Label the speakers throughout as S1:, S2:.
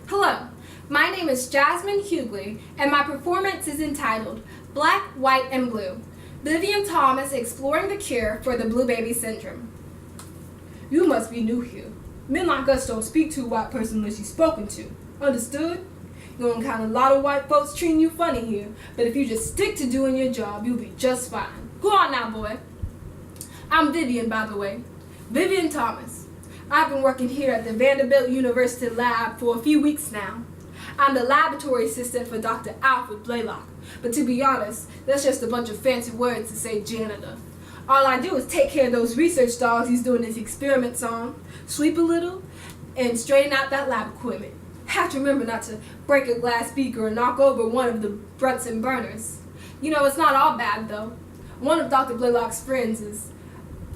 S1: Hello, my name is Jasmine Hughley, and my performance is entitled Black, White, and Blue, Vivien Thomas exploring the cure for the blue baby syndrome.
S2: You must be new here. Men like us don't speak to a white person unless you're spoken to. Understood? You'll encounter a lot of white folks treating you funny here, but if you just stick to doing your job, you'll be just fine. Go on now, boy. I'm Vivien, by the way. Vivien Thomas. I've been working here at the Vanderbilt University lab for a few weeks now. I'm the laboratory assistant for Dr. Alfred Blaylock, but to be honest, that's just a bunch of fancy words to say janitor. All I do is take care of those research dogs he's doing his experiments on, sweep a little, and straighten out that lab equipment. Have to remember not to break a glass beaker or knock over one of the Brunson burners. You know, it's not all bad though. One of Dr. Blaylock's friends is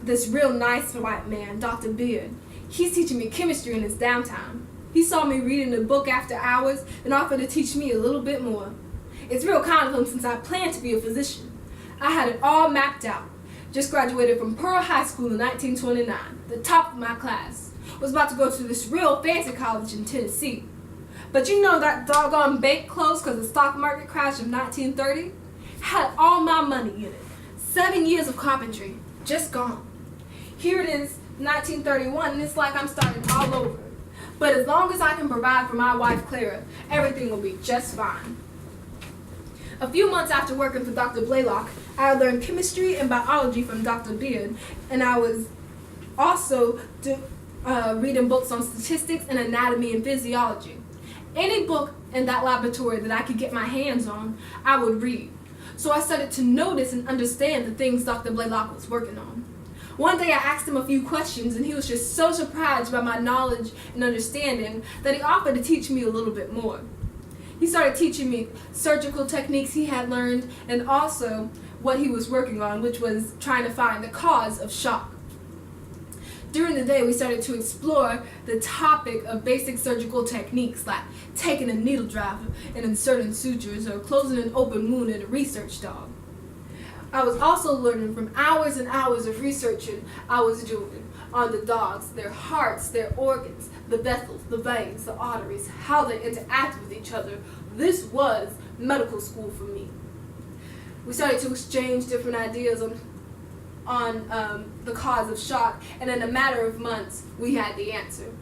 S2: this real nice white man, Dr. Beard. He's teaching me chemistry in his downtime. He saw me reading a book after hours and offered to teach me a little bit more. It's real kind of him since I plan to be a physician. I had it all mapped out. Just graduated from Pearl High School in 1929, the top of my class. Was about to go to this real fancy college in Tennessee. But you know that doggone bank closed because the stock market crash of 1930? Had all my money in it. 7 years of carpentry, just gone. Here it is, 1931, and it's like I'm starting all over. But as long as I can provide for my wife Clara, everything will be just fine. A few months after working for Dr. Blaylock, I learned chemistry and biology from Dr. Beard, and I was also reading books on statistics and anatomy and physiology. Any book in that laboratory that I could get my hands on, I would read. So I started to notice and understand the things Dr. Blaylock was working on. One day I asked him a few questions and he was just so surprised by my knowledge and understanding that he offered to teach me a little bit more. He started teaching me surgical techniques he had learned and also what he was working on, which was trying to find the cause of shock. During the day, we started to explore the topic of basic surgical techniques like taking a needle driver and inserting sutures or closing an open wound in a research dog. I was also learning from hours and hours of researching I was doing on the dogs, their hearts, their organs, the vessels, the veins, the arteries, how they interact with each other. This was medical school for me. We started to exchange different ideas on the cause of shock, and in a matter of months, we had the answer.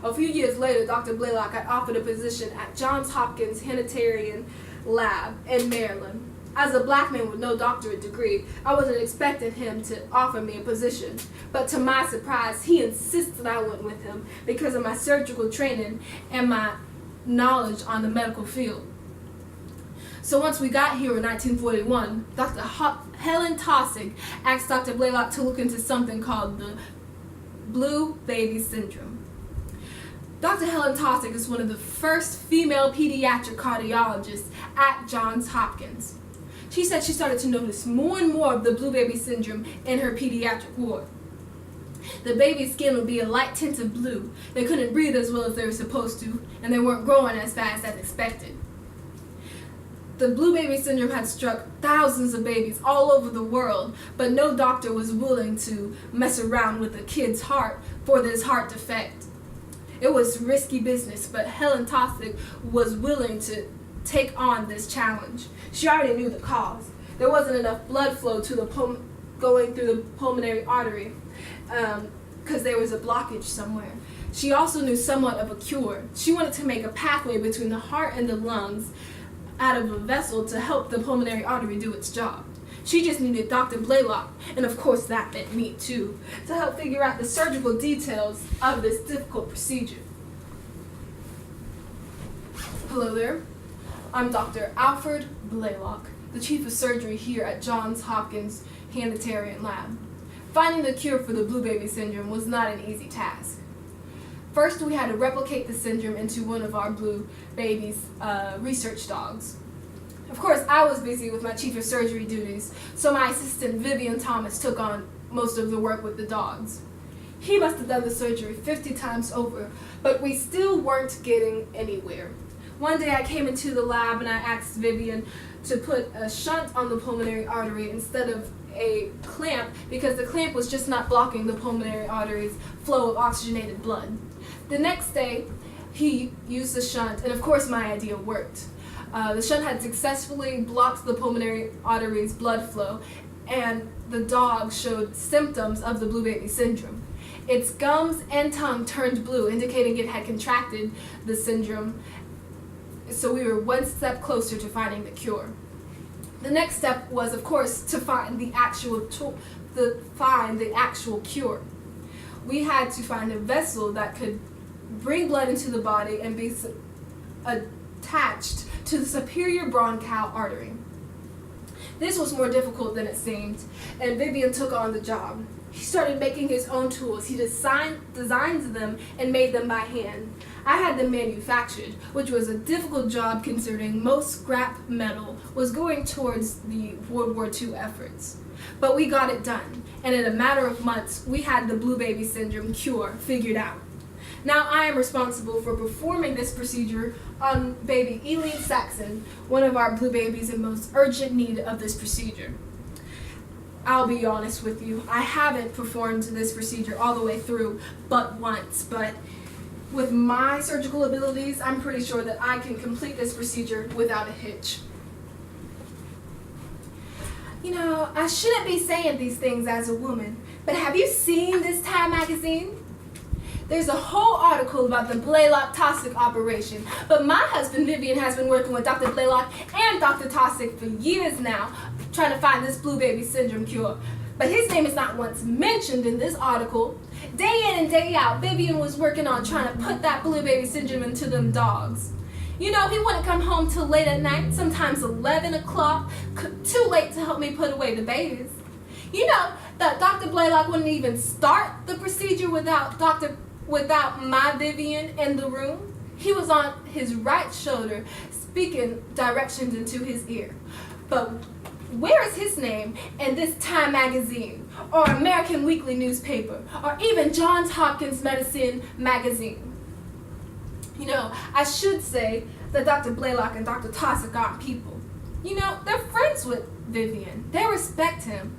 S2: A few years later, Dr. Blaylock had offered a position at Johns Hopkins Sanitarian Lab in Maryland. As a black man with no doctorate degree, I wasn't expecting him to offer me a position, but to my surprise, he insisted I went with him because of my surgical training and my knowledge on the medical field. So once we got here in 1941, Dr. Helen Taussig asked Dr. Blaylock to look into something called the blue baby syndrome. Dr. Helen Taussig is one of the first female pediatric cardiologists at Johns Hopkins. She said she started to notice more and more of the blue baby syndrome in her pediatric ward. The baby's skin would be a light tint of blue. They couldn't breathe as well as they were supposed to, and they weren't growing as fast as expected. The blue baby syndrome had struck thousands of babies all over the world, but no doctor was willing to mess around with a kid's heart for this heart defect. It was risky business, but Helen Taussig was willing to take on this challenge. She already knew the cause. There wasn't enough blood flow to going through the pulmonary artery because there was a blockage somewhere. She also knew somewhat of a cure. She wanted to make a pathway between the heart and the lungs out of a vessel to help the pulmonary artery do its job. She just needed Dr. Blaylock, and of course that meant me too, to help figure out the surgical details of this difficult procedure. Hello there. I'm Dr. Alfred Blaylock, the chief of surgery here at Johns Hopkins Sanitarian Lab. Finding the cure for the blue baby syndrome was not an easy task. First, we had to replicate the syndrome into one of our blue baby's research dogs. Of course, I was busy with my chief of surgery duties, so my assistant Vivien Thomas took on most of the work with the dogs. He must have done the surgery 50 times over, but we still weren't getting anywhere. One day I came into the lab and I asked Vivien to put a shunt on the pulmonary artery instead of a clamp because the clamp was just not blocking the pulmonary artery's flow of oxygenated blood. The next day, he used the shunt, and of course my idea worked. The shunt had successfully blocked the pulmonary artery's blood flow, and the dog showed symptoms of the blue baby syndrome. Its gums and tongue turned blue, indicating it had contracted the syndrome, so we were one step closer to finding the cure. The next step was, of course, to find the actual cure. We had to find a vessel that could bring blood into the body and be attached to the superior bronchial artery. This was more difficult than it seemed, and Vivien took on the job. He started making his own tools. He designed them and made them by hand. I had them manufactured, which was a difficult job considering most scrap metal was going towards the World War II efforts. But we got it done, and in a matter of months, we had the blue baby syndrome cure figured out. Now I am responsible for performing this procedure on baby Eileen Saxon, one of our blue babies in most urgent need of this procedure. I'll be honest with you, I haven't performed this procedure all the way through but once, but with my surgical abilities, I'm pretty sure that I can complete this procedure without a hitch. You know, I shouldn't be saying these things as a woman, but have you seen this Time magazine? There's a whole article about the Blaylock-Taussig operation, but my husband Vivien has been working with Dr. Blaylock and Dr. Taussig for years now, trying to find this blue baby syndrome cure. But his name is not once mentioned in this article. Day in and day out, Vivien was working on trying to put that blue baby syndrome into them dogs. You know, he wouldn't come home till late at night, sometimes 11 o'clock, too late to help me put away the babies. You know that Dr. Blaylock wouldn't even start the procedure without my Vivien in the room. He was on his right shoulder speaking directions into his ear. But where is his name in this Time magazine, or American Weekly newspaper, or even Johns Hopkins Medicine magazine? You know, I should say that Dr. Blaylock and Dr. Taussig aren't people. You know, they're friends with Vivien. They respect him.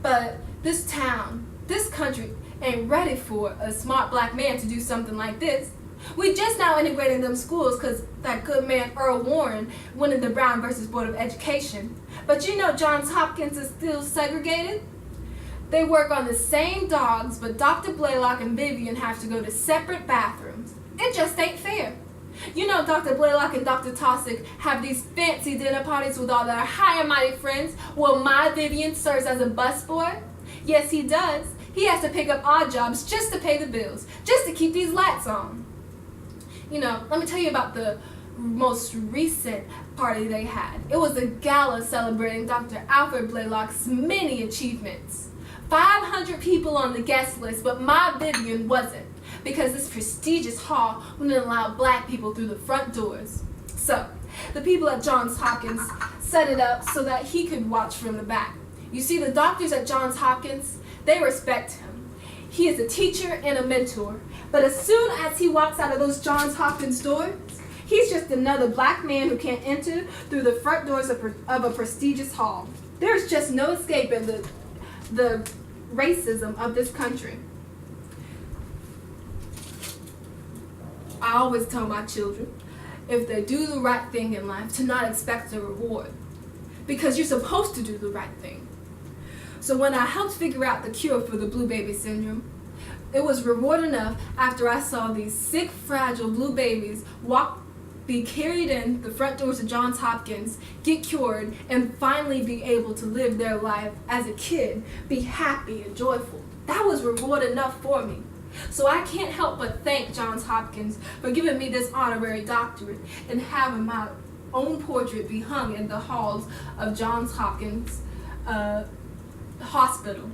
S2: But this town, this country, ain't ready for a smart black man to do something like this. We just now integrating them schools because that good man Earl Warren winning the Brown versus Board of Education. But you know Johns Hopkins is still segregated. They work on the same dogs, but Dr. Blaylock and Vivien have to go to separate bathrooms. It just ain't fair. You know Dr. Blaylock and Dr. Taussig have these fancy dinner parties with all their high and mighty friends, while my Vivien serves as a busboy. Yes, he does. He has to pick up odd jobs just to pay the bills, just to keep these lights on. You know, let me tell you about the most recent party they had. It was a gala celebrating Dr. Alfred Blaylock's many achievements. 500 people on the guest list, but my Vivien wasn't, because this prestigious hall wouldn't allow black people through the front doors. So, the people at Johns Hopkins set it up so that he could watch from the back. You see, the doctors at Johns Hopkins, they respect him. He is a teacher and a mentor, but as soon as he walks out of those Johns Hopkins doors, he's just another black man who can't enter through the front doors of a prestigious hall. There's just no escaping the racism of this country. I always tell my children, if they do the right thing in life, to not expect a reward, because you're supposed to do the right thing. So when I helped figure out the cure for the blue baby syndrome, it was reward enough after I saw these sick, fragile blue babies be carried in the front doors of Johns Hopkins, get cured, and finally be able to live their life as a kid, be happy and joyful. That was reward enough for me. So I can't help but thank Johns Hopkins for giving me this honorary doctorate and having my own portrait be hung in the halls of Johns Hopkins Hospital.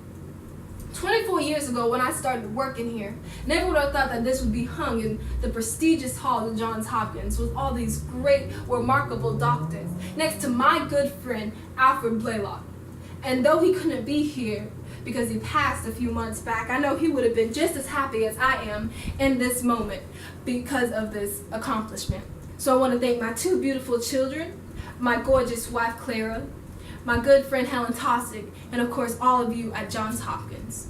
S2: 24 years ago when I started working here, never would have thought that this would be hung in the prestigious hall of Johns Hopkins with all these great, remarkable doctors, next to my good friend, Alfred Blaylock. And though he couldn't be here because he passed a few months back, I know he would have been just as happy as I am in this moment because of this accomplishment. So I want to thank my two beautiful children, my gorgeous wife Clara, my good friend Helen Taussig, and of course all of you at Johns Hopkins.